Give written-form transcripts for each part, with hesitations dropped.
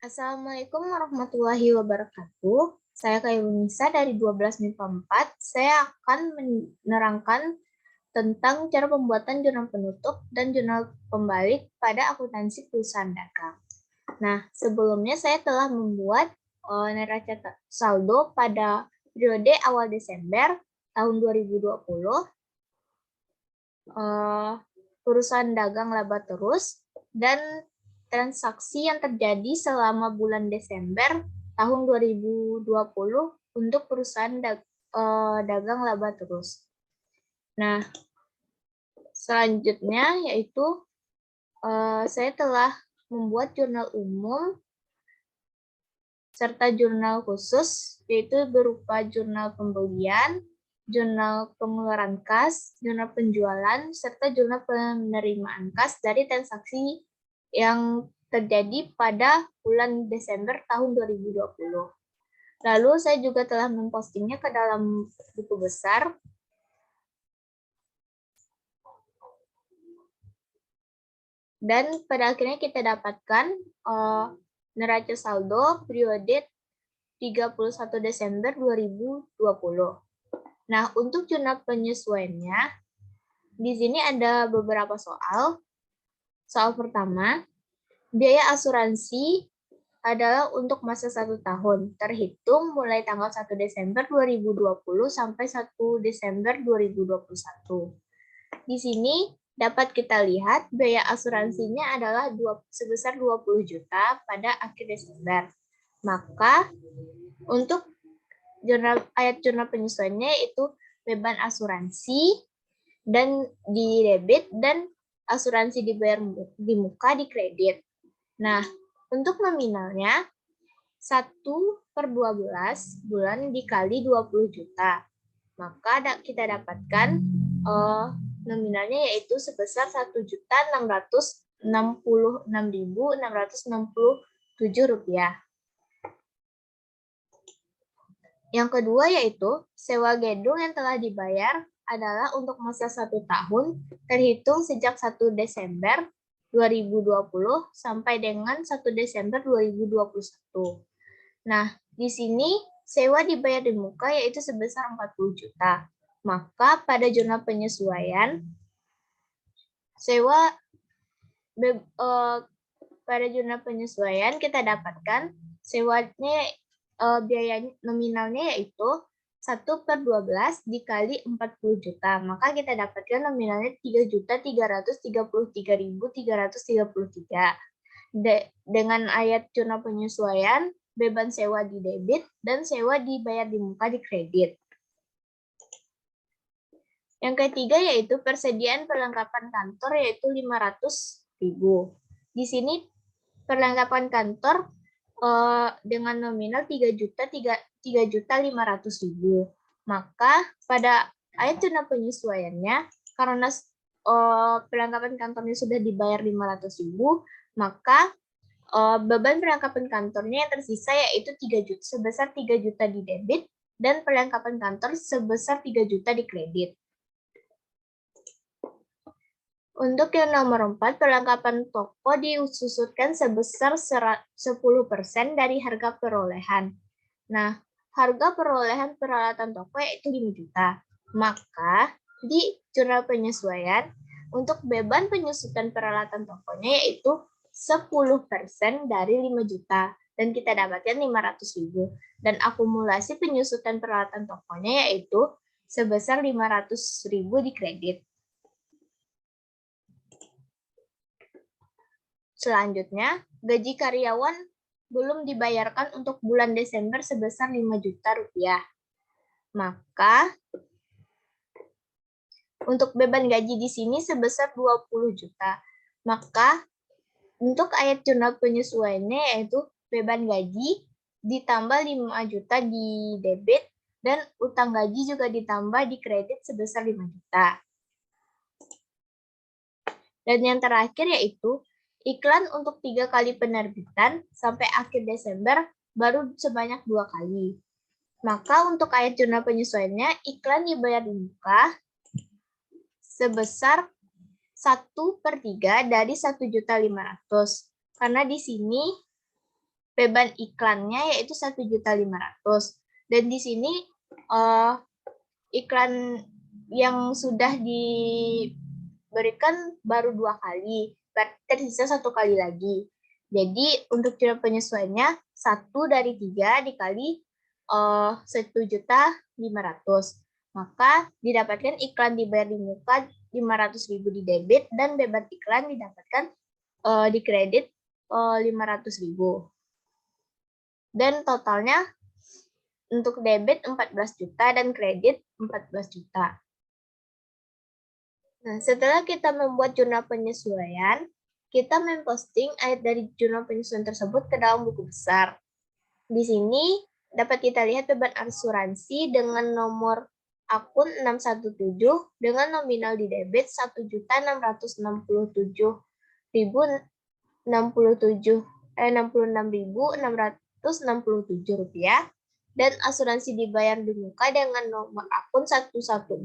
Assalamualaikum warahmatullahi wabarakatuh. Saya Kayunisa dari 12 MIPA 4. Saya akan menerangkan tentang cara pembuatan jurnal penutup dan jurnal pembalik pada akuntansi perusahaan dagang. Nah, sebelumnya saya telah membuat neraca saldo pada periode awal Desember tahun 2020, perusahaan dagang laba terus, dan transaksi yang terjadi selama bulan Desember tahun 2020 untuk perusahaan dagang laba terus. Nah, selanjutnya yaitu saya telah membuat jurnal umum serta jurnal khusus, yaitu berupa jurnal pembelian, jurnal pengeluaran kas, jurnal penjualan, serta jurnal penerimaan kas dari transaksi yang terjadi pada bulan Desember tahun 2020. Lalu saya juga telah mempostingnya ke dalam buku besar. Dan pada akhirnya kita dapatkan neraca saldo periode 31 Desember 2020. Nah, untuk jurnal penyesuaiannya, di sini ada beberapa soal. Soal pertama, biaya asuransi adalah untuk masa 1 tahun, terhitung mulai tanggal 1 Desember 2020 sampai 1 Desember 2021. Di sini dapat kita lihat biaya asuransinya adalah sebesar 20 juta pada akhir Desember. Maka untuk ayat jurnal penyesuaiannya itu beban asuransi dan di debit dan asuransi dibayar di muka di kredit. Nah, untuk nominalnya 1/12 bulan dikali 20 juta. Maka kita dapatkan nominalnya yaitu sebesar 1.666.667 rupiah. Yang kedua yaitu sewa gedung yang telah dibayar adalah untuk masa 1 tahun terhitung sejak 1 Desember 2020 sampai dengan 1 Desember 2021. Nah, di sini sewa dibayar di muka yaitu sebesar 40 juta. Maka pada jurnal penyesuaian pada jurnal penyesuaian kita dapatkan sewanya biaya nominalnya yaitu 1/12 dikali 40 juta. Maka kita dapatkan nominalnya 3.333.333. Dengan ayat jurnal penyesuaian, beban sewa di debit dan sewa dibayar di muka di kredit. Yang ketiga yaitu persediaan perlengkapan kantor yaitu 500.000. Di sini perlengkapan kantor dengan nominal 3.500.000. Maka pada ayat jurnal penyesuaiannya karena perlengkapan kantornya sudah dibayar 500.000, maka beban perlengkapan kantornya yang tersisa yaitu 3 juta, sebesar 3 juta di debit dan perlengkapan kantor sebesar 3 juta di kredit. Untuk yang nomor 4, perlengkapan toko disusutkan sebesar 10% dari harga perolehan. Nah, harga perolehan peralatan toko yaitu 5 juta. Maka, di jurnal penyesuaian, untuk beban penyusutan peralatan tokonya yaitu 10% dari 5 juta. Dan kita dapatkan 500.000. Dan akumulasi penyusutan peralatan tokonya yaitu sebesar 500.000 di kredit. Selanjutnya, gaji karyawan belum dibayarkan untuk bulan Desember sebesar 5 juta rupiah. Maka, untuk beban gaji di sini sebesar 20 juta. Maka, untuk ayat jurnal penyesuaiannya yaitu beban gaji ditambah 5 juta di debit dan utang gaji juga ditambah di kredit sebesar 5 juta. Dan yang terakhir yaitu iklan untuk 3 kali penerbitan sampai akhir Desember baru sebanyak 2 kali. Maka untuk ayat jurnal penyesuaiannya, iklan dibayar di muka sebesar 1/3 dari 1.500.000. Karena di sini beban iklannya yaitu 1.500.000. Dan di sini iklan yang sudah diberikan baru 2 kali, berarti tersisa 1 kali lagi. Jadi untuk jumlah penyesuaiannya 1 dari 3 dikali 1.500.000. Maka didapatkan iklan dibayar di muka 500.000 di debit dan beban iklan didapatkan di kredit 500.000. Dan totalnya untuk debit 14 juta dan kredit 14 juta. Nah, setelah kita membuat jurnal penyesuaian, kita memposting ayat dari jurnal penyesuaian tersebut ke dalam buku besar. Di sini dapat kita lihat beban asuransi dengan nomor akun 617 dengan nominal di debit 1.667.66.667 rupiah dan asuransi dibayar di muka dengan nomor akun 114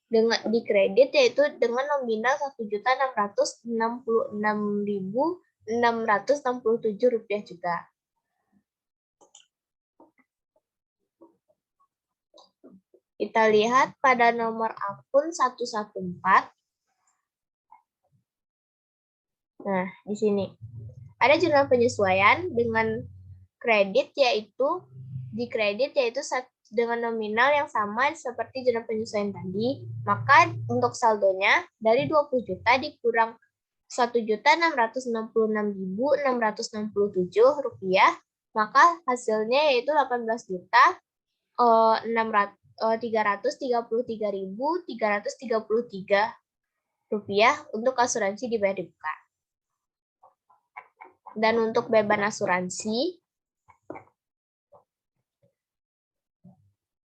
dengan di kredit yaitu dengan nominal 1.666.667 rupiah juga. Kita lihat pada nomor akun 114. Nah, di sini ada jurnal penyesuaian dengan kredit yaitu di kredit yaitu dengan nominal yang sama seperti jurnal penyesuaian tadi. Maka untuk saldonya dari 20 juta dikurang 1.666.667 rupiah, maka hasilnya yaitu 18 juta 333.333 rupiah untuk asuransi dibayar di muka. Dan untuk beban asuransi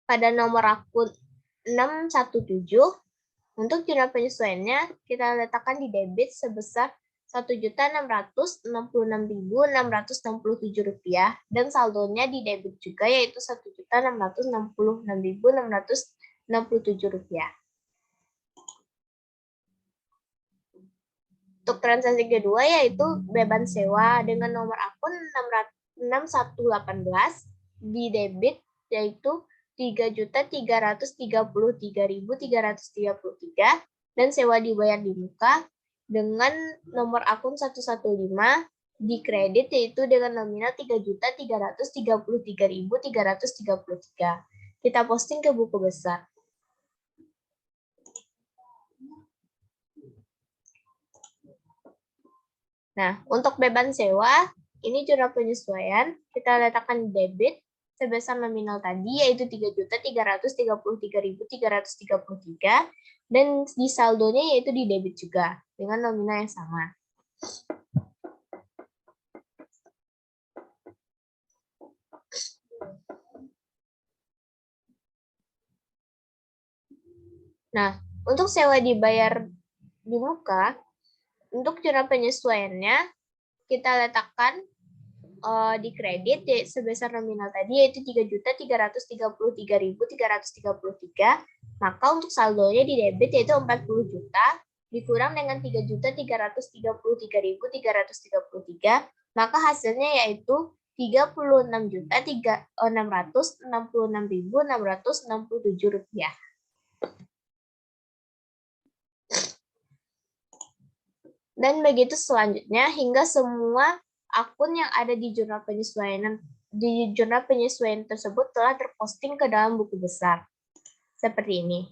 pada nomor akun 617 untuk jurnal penyesuaiannya kita letakkan di debit sebesar 1.666.667 rupiah dan saldonya di debit juga yaitu 1.666.667 rupiah. Untuk transaksi kedua yaitu beban sewa dengan nomor akun 6118 di debit yaitu 3.333.333 dan sewa dibayar di muka dengan nomor akun 115 di kredit yaitu dengan nominal 3.333.333. Kita posting ke buku besar. Nah, untuk beban sewa, ini jurnal penyesuaian, kita letakkan debit sebesar nominal tadi, yaitu 3.333.333, dan di saldonya yaitu di debit juga, dengan nominal yang sama. Nah, untuk sewa dibayar di muka, untuk jurnal penyesuaiannya, kita letakkan di kredit sebesar nominal tadi yaitu 3.333.333, maka untuk saldonya di debit yaitu 40 juta dikurang dengan 3.333.333, maka hasilnya yaitu 36.666.667 rupiah. Dan begitu selanjutnya hingga semua akun yang ada di jurnal penyesuaian tersebut telah terposting ke dalam buku besar. Seperti ini.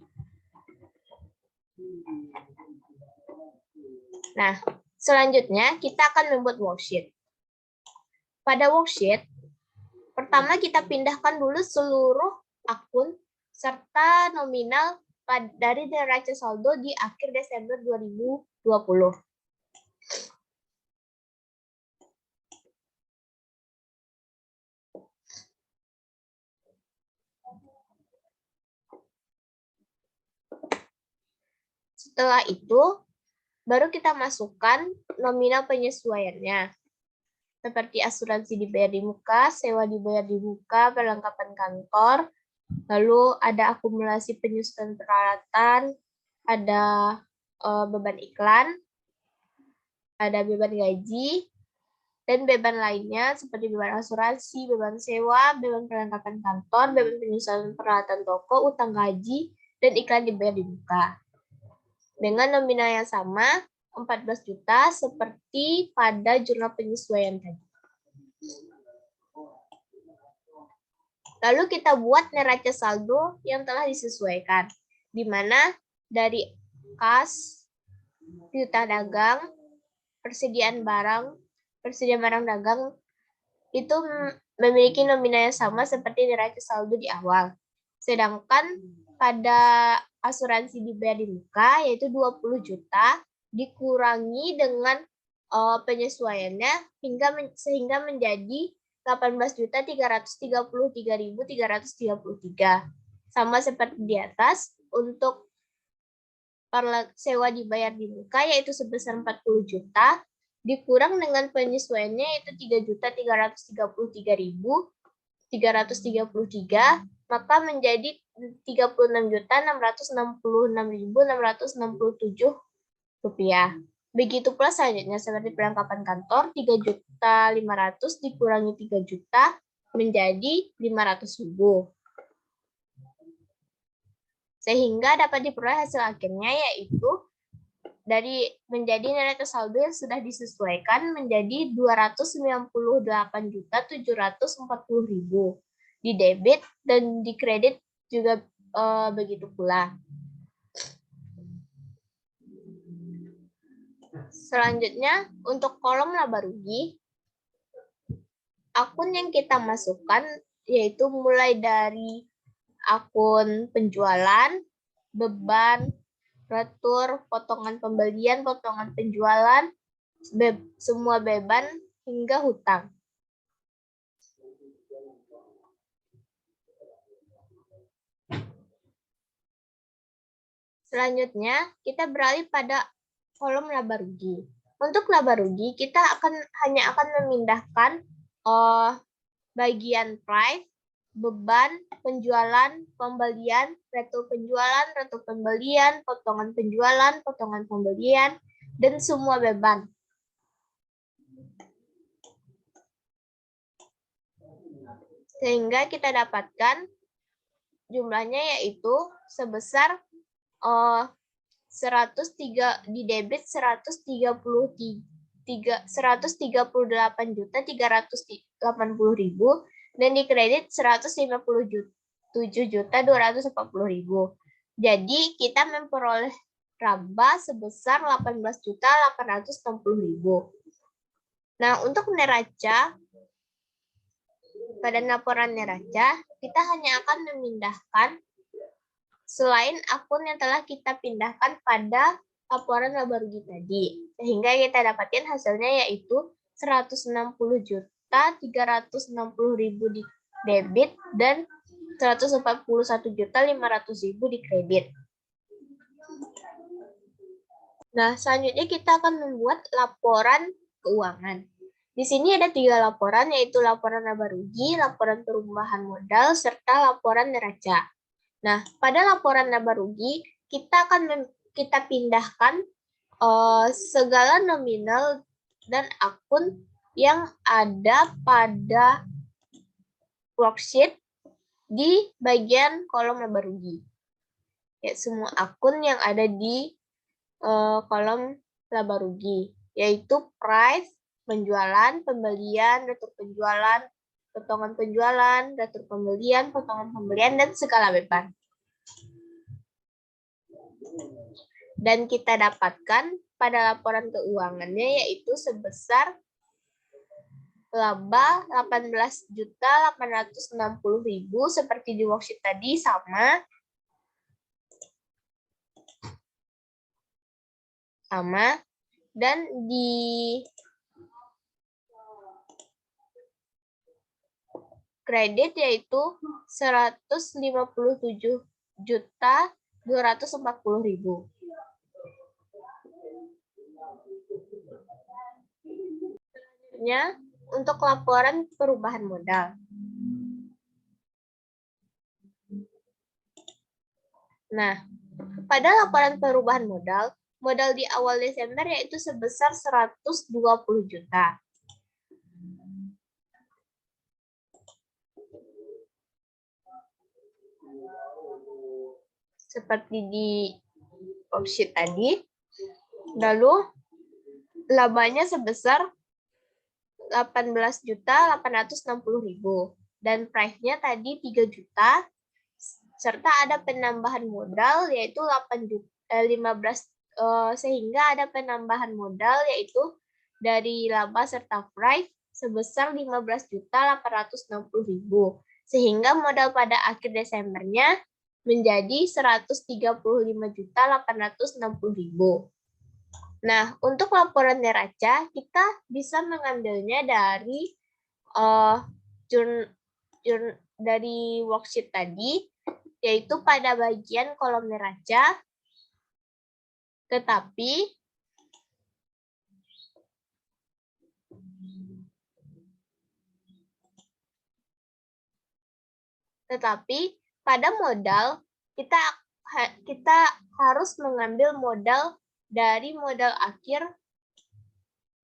Nah, selanjutnya kita akan membuat worksheet. Pada worksheet, pertama kita pindahkan dulu seluruh akun serta nominal dari neraca saldo di akhir Desember 2020. Setelah itu, baru kita masukkan nominal penyesuaiannya. Seperti asuransi dibayar di muka, sewa dibayar di muka, perlengkapan kantor, lalu ada akumulasi penyusutan peralatan, ada beban iklan, ada beban gaji, Dan beban lainnya seperti beban asuransi, beban sewa, beban perlengkapan kantor, beban penyusunan peralatan toko, utang gaji, dan iklan dibayar di muka. Dengan nominal yang sama, 14 juta seperti pada jurnal penyesuaian tadi. Lalu kita buat neraca saldo yang telah disesuaikan, di mana dari kas, piutang dagang, persediaan barang dagang itu memiliki nominal yang sama seperti neraca saldo di awal. Sedangkan pada asuransi dibayar di muka yaitu 20 juta dikurangi dengan penyesuaiannya sehingga menjadi 18.333.333. Sama seperti di atas, untuk sewa dibayar di muka yaitu sebesar 40 juta dikurang dengan penyesuaiannya yaitu 3.333.333, maka menjadi 36.666.667 rupiah. Begitu pula selanjutnya seperti perlengkapan kantor 3.500.000 dikurangi 3 juta menjadi 500.000. Sehingga dapat diperoleh hasil akhirnya yaitu menjadi neraca saldo yang sudah disesuaikan menjadi 298.740.000 di debit dan di kredit juga begitu pula. Selanjutnya untuk kolom laba rugi, akun yang kita masukkan yaitu mulai dari akun penjualan, beban, retur, potongan pembelian, potongan penjualan, semua beban, hingga hutang. Selanjutnya, kita beralih pada kolom laba rugi. Untuk laba rugi, kita hanya akan memindahkan bagian price, beban, penjualan, pembelian, retur pembelian, potongan penjualan, potongan pembelian, dan semua beban. Sehingga kita dapatkan jumlahnya yaitu sebesar 103 di debit 138.380.000 dan di kredit 157.240.000. Jadi kita memperoleh laba sebesar 18.860.000. Nah, untuk neraca, pada laporan neraca, kita hanya akan memindahkan selain akun yang telah kita pindahkan pada laporan laba rugi tadi. Sehingga kita dapatkan hasilnya yaitu 160.360.000 di debit dan 141.500.000 di kredit. Nah, selanjutnya kita akan membuat laporan keuangan. Di sini ada 3 laporan, yaitu laporan laba rugi, laporan perubahan modal, serta laporan neraca. Nah, pada laporan laba rugi, kita pindahkan segala nominal dan akun yang ada pada worksheet di bagian kolom laba rugi. Ya, semua akun yang ada di kolom laba rugi, yaitu price, penjualan, pembelian, retur penjualan, potongan penjualan, retur pembelian, potongan pembelian, dan skala beban. Dan kita dapatkan pada laporan keuangannya yaitu sebesar laba 18.860.000 seperti di worksheet tadi sama dan di kredit yaitu 157.240.000. Selanjutnya untuk laporan perubahan modal. Nah, pada laporan perubahan modal di awal Desember yaitu sebesar 120 juta. Seperti di worksheet tadi. Lalu labanya sebesar 18.860.000 dan price-nya tadi 3 juta serta ada penambahan modal yaitu 15 sehingga ada penambahan modal yaitu dari laba serta price sebesar 15.860.000 sehingga modal pada akhir Desembernya menjadi 135.860.000. Nah, untuk laporan neraca, kita bisa mengambilnya dari dari worksheet tadi, yaitu pada bagian kolom neraca, tetapi pada modal, kita harus mengambil modal dari modal akhir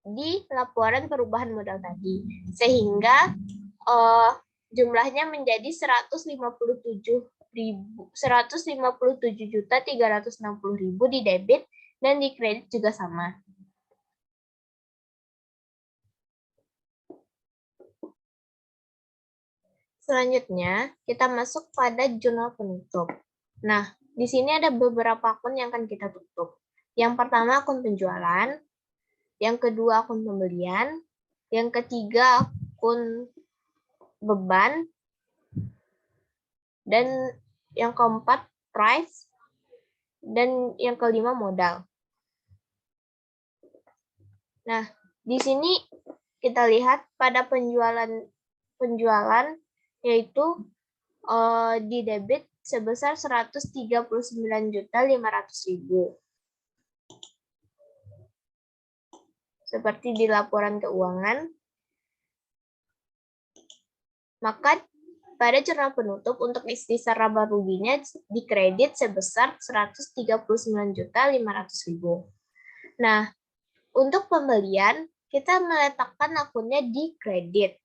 di laporan perubahan modal tadi, sehingga jumlahnya menjadi 157.360.000 di debit dan di kredit juga sama. Selanjutnya, kita masuk pada jurnal penutup. Nah, di sini ada beberapa akun yang akan kita tutup. Yang pertama akun penjualan, yang kedua akun pembelian, yang ketiga akun beban, dan yang keempat price, dan yang kelima modal. Nah, di sini kita lihat pada penjualan yaitu di debit sebesar 139.500.000. Seperti di laporan keuangan. Maka pada jurnal penutup untuk ikhtisar laba ruginya dikredit sebesar 139.500.000. Nah, untuk pembelian kita meletakkan akunnya di kredit.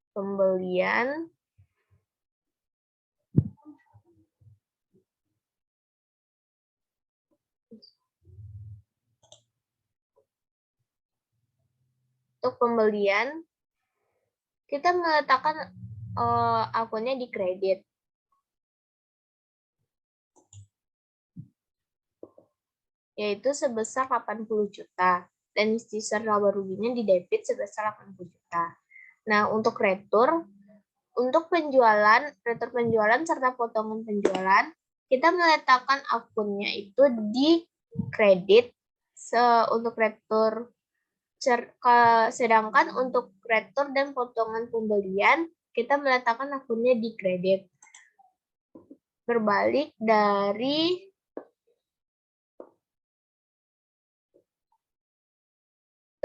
Pembelian kita meletakkan akunnya di kredit. Yaitu sebesar 80 juta dan ikhtisar laba ruginya di debit sebesar 80 juta. Nah, untuk retur penjualan serta potongan penjualan, kita meletakkan akunnya itu di kredit untuk retur, sedangkan untuk retur dan potongan pembelian, kita meletakkan akunnya di kredit. Berbalik dari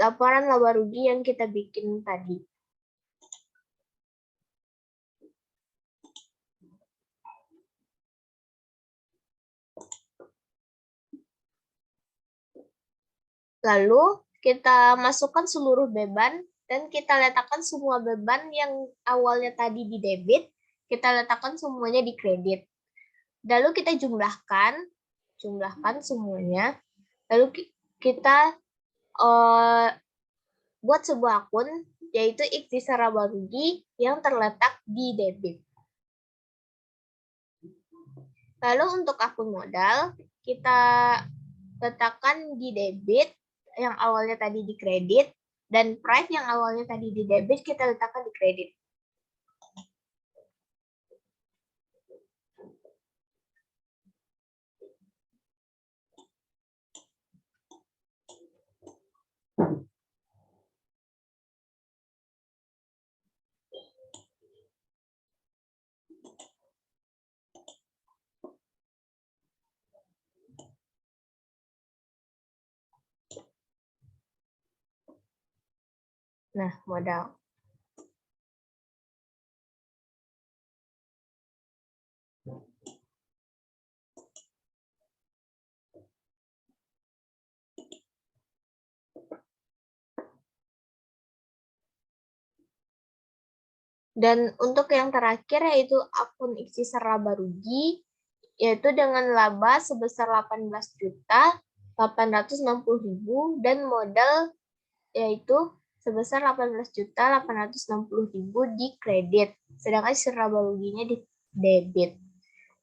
laporan laba rugi yang kita bikin tadi. Lalu kita masukkan seluruh beban dan kita letakkan semua beban yang awalnya tadi di debit, kita letakkan semuanya di kredit. Lalu kita jumlahkan semuanya. Lalu kita buat sebuah akun, yaitu ikhtisar laba rugi yang terletak di debit. Lalu untuk akun modal, kita letakkan di debit yang awalnya tadi di kredit, dan price yang awalnya tadi di debit kita letakkan di kredit. Nah, modal. Dan untuk yang terakhir yaitu akun ikhtisar laba rugi, yaitu dengan laba sebesar 18.860.000 dan modal yaitu sebesar 18.860.000 di kredit, sedangkan sisa laba ruginya di debit.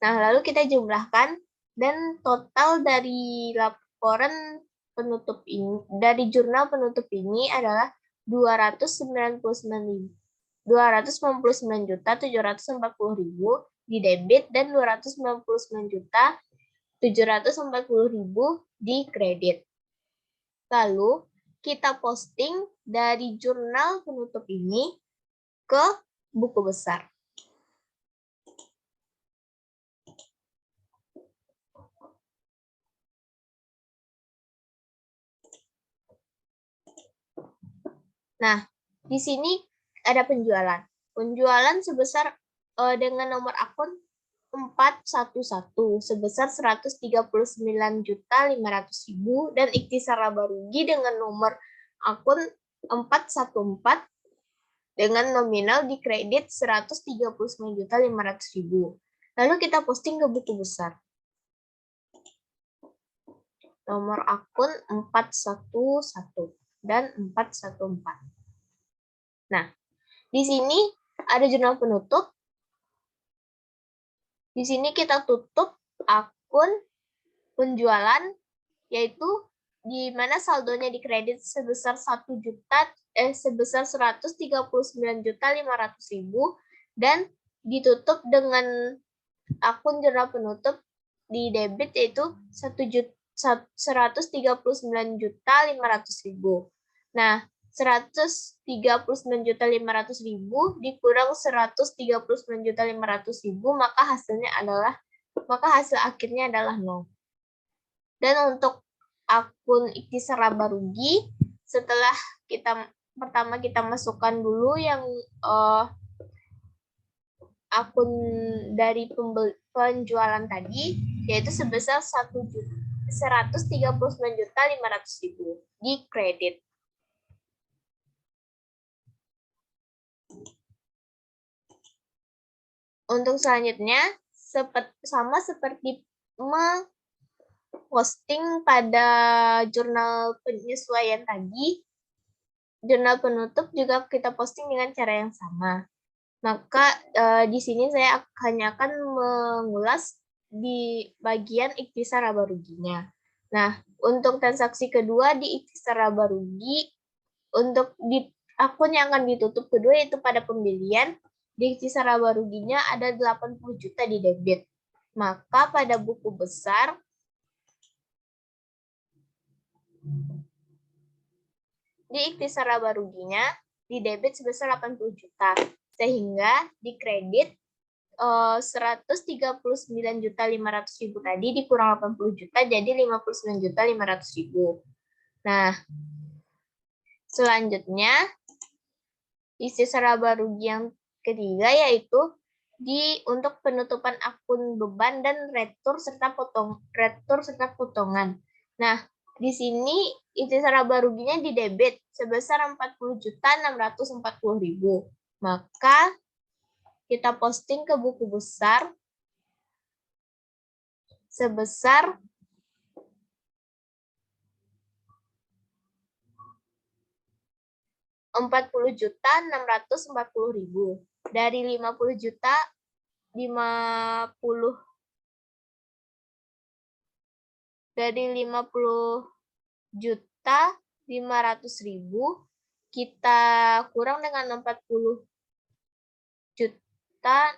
Nah, lalu kita jumlahkan dan total dari laporan penutup ini, dari jurnal penutup ini adalah 299.740.000 di debit dan 299.740.000 di kredit. Lalu kita posting dari jurnal penutup ini ke buku besar. Nah, di sini ada penjualan. Penjualan sebesar dengan nomor akun 411 sebesar 139.500.000 dan ikhtisar laba rugi dengan nomor akun 414 dengan nominal di kredit 139.500.000. Lalu kita posting ke buku besar. Nomor akun 411 dan 414. Nah, di sini ada jurnal penutup. Di sini kita tutup akun penjualan, yaitu di mana saldonya di kredit sebesar 139.500.000 dan ditutup dengan akun jurnal penutup di debit yaitu 139.500.000. Nah, 139.500.000 dikurang 139.500.000, maka hasil akhirnya adalah 0. Dan untuk akun ikhtisar laba rugi, setelah pertama kita masukkan dulu yang akun dari penjualan tadi, yaitu sebesar 139.500.000 di kredit. Untuk selanjutnya, sama seperti posting pada jurnal penyesuaian tadi, jurnal penutup juga kita posting dengan cara yang sama. Maka di sini saya hanya akan mengulas di bagian ikhtisar laba ruginya. Nah, untuk transaksi kedua di ikhtisar laba rugi, untuk di akun yang akan ditutup kedua yaitu pada pembelian, di ikhtisar laba ruginya ada 80 juta di debit. Maka pada buku besar, di ikhtisar laba ruginya di debit sebesar 80 juta. Sehingga di kredit 139.500.000 tadi dikurang 80 juta jadi 59.500.000. Nah, selanjutnya ikhtisar laba rugi yang ketiga yaitu untuk penutupan akun beban dan retur serta potongan. Nah, di sini ikhtisar laba ruginya di debit sebesar 40.640.000. Maka kita posting ke buku besar sebesar 40.640.000 dari 50 juta 50 dari 50 juta 500.000 kita kurang dengan 40 juta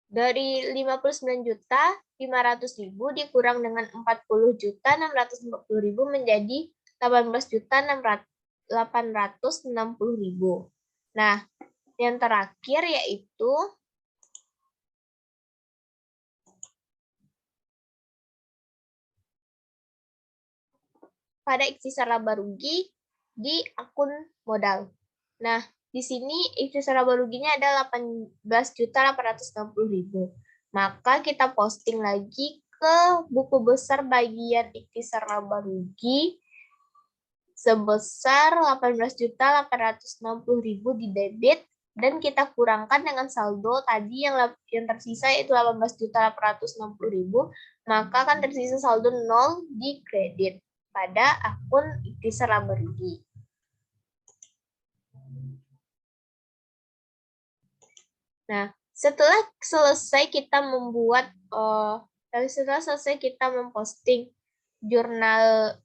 dari 59 juta 500.000 dikurang dengan 40 juta 640.000 menjadi 18 juta 860.000. Nah, yang terakhir yaitu pada ikhtisar laba rugi di akun modal. Nah, di sini ikhtisar laba ruginya ada 18.860.000. Maka kita posting lagi ke buku besar bagian ikhtisar laba rugi sebesar 18.860.000 di debit, dan kita kurangkan dengan saldo tadi yang tersisa yaitu 18.860.000, maka akan tersisa saldo 0 di kredit pada akun ikhtisar laba rugi. Nah, setelah selesai kita memposting jurnal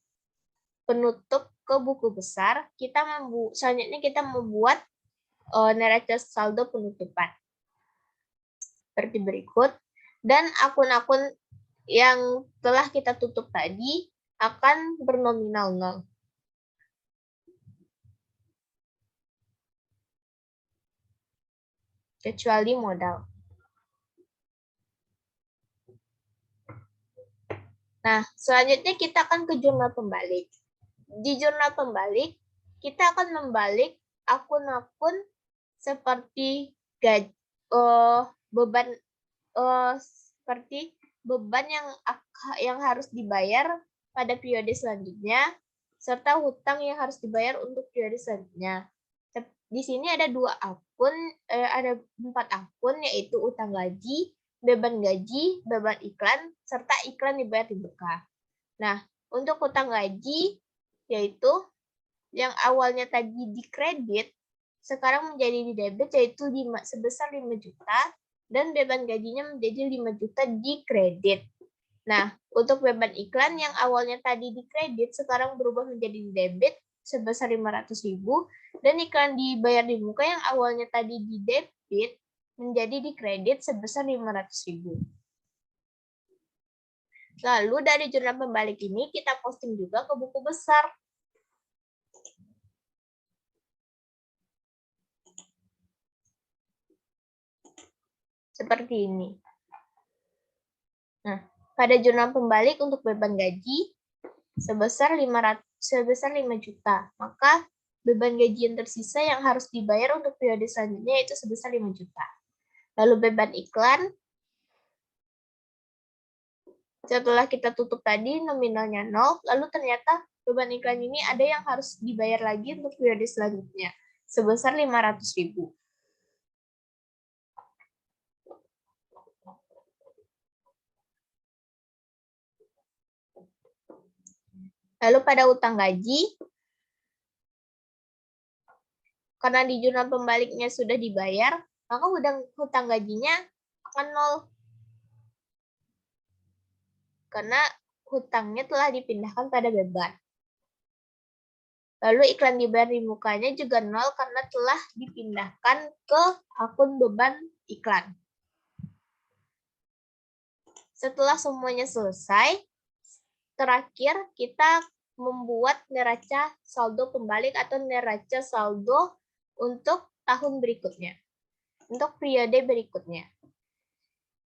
penutup ke buku besar, selanjutnya kita membuat neraca saldo penutupan seperti berikut, dan akun-akun yang telah kita tutup tadi akan bernominal 0. Kecuali modal. Nah, selanjutnya kita akan ke jurnal pembalik. Di jurnal pembalik, kita akan membalik akun-akun seperti beban yang harus dibayar pada periode selanjutnya, serta hutang yang harus dibayar untuk periode selanjutnya. Di sini ada 4 akun, yaitu utang gaji, beban gaji, beban iklan, serta iklan dibayar di bekah. Nah, untuk hutang gaji, yaitu yang awalnya tadi di kredit, sekarang menjadi di debit, yaitu sebesar 5 juta, dan beban gajinya menjadi 5 juta di kredit. Nah, untuk beban iklan yang awalnya tadi di kredit, sekarang berubah menjadi di debit sebesar 500.000, dan iklan dibayar di muka yang awalnya tadi di debit menjadi di kredit sebesar 500.000. Lalu dari jurnal pembalik ini kita posting juga ke buku besar. Seperti ini. Nah, pada jurnal pembalik untuk beban gaji sebesar 5 juta, maka beban gaji yang tersisa yang harus dibayar untuk periode selanjutnya yaitu sebesar 5 juta. Lalu beban iklan, setelah kita tutup tadi nominalnya 0, lalu ternyata beban iklan ini ada yang harus dibayar lagi untuk periode selanjutnya, sebesar 500.000. Lalu pada utang gaji, karena di jurnal pembaliknya sudah dibayar, maka hutang gajinya akan 0. Karena hutangnya telah dipindahkan pada beban. Lalu iklan dibayar di mukanya juga 0 karena telah dipindahkan ke akun beban iklan. Setelah semuanya selesai, terakhir kita membuat neraca saldo pembalik atau neraca saldo untuk tahun berikutnya, untuk periode berikutnya.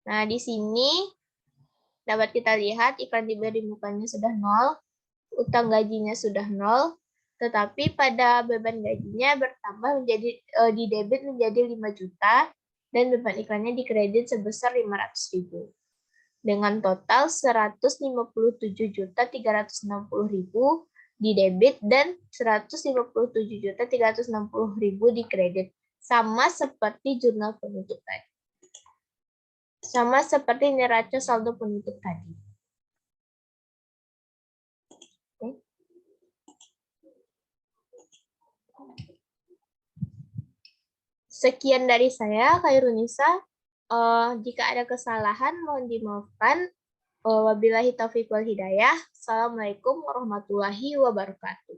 Nah, di sini dapat kita lihat iklan dibayar di mukanya sudah 0, utang gajinya sudah 0, tetapi pada beban gajinya bertambah menjadi di debit menjadi 5 juta dan beban iklannya di kredit sebesar 500.000. Dengan total 157.360.000 di debit dan 157.360.000 di kredit. Sama seperti jurnal penutup tadi. Sama seperti neraca saldo penutup tadi. Sekian dari saya, Khairunisa. Jika ada kesalahan, mohon dimaafkan. Wabillahi taufiq wal hidayah. Assalamualaikum warahmatullahi wabarakatuh.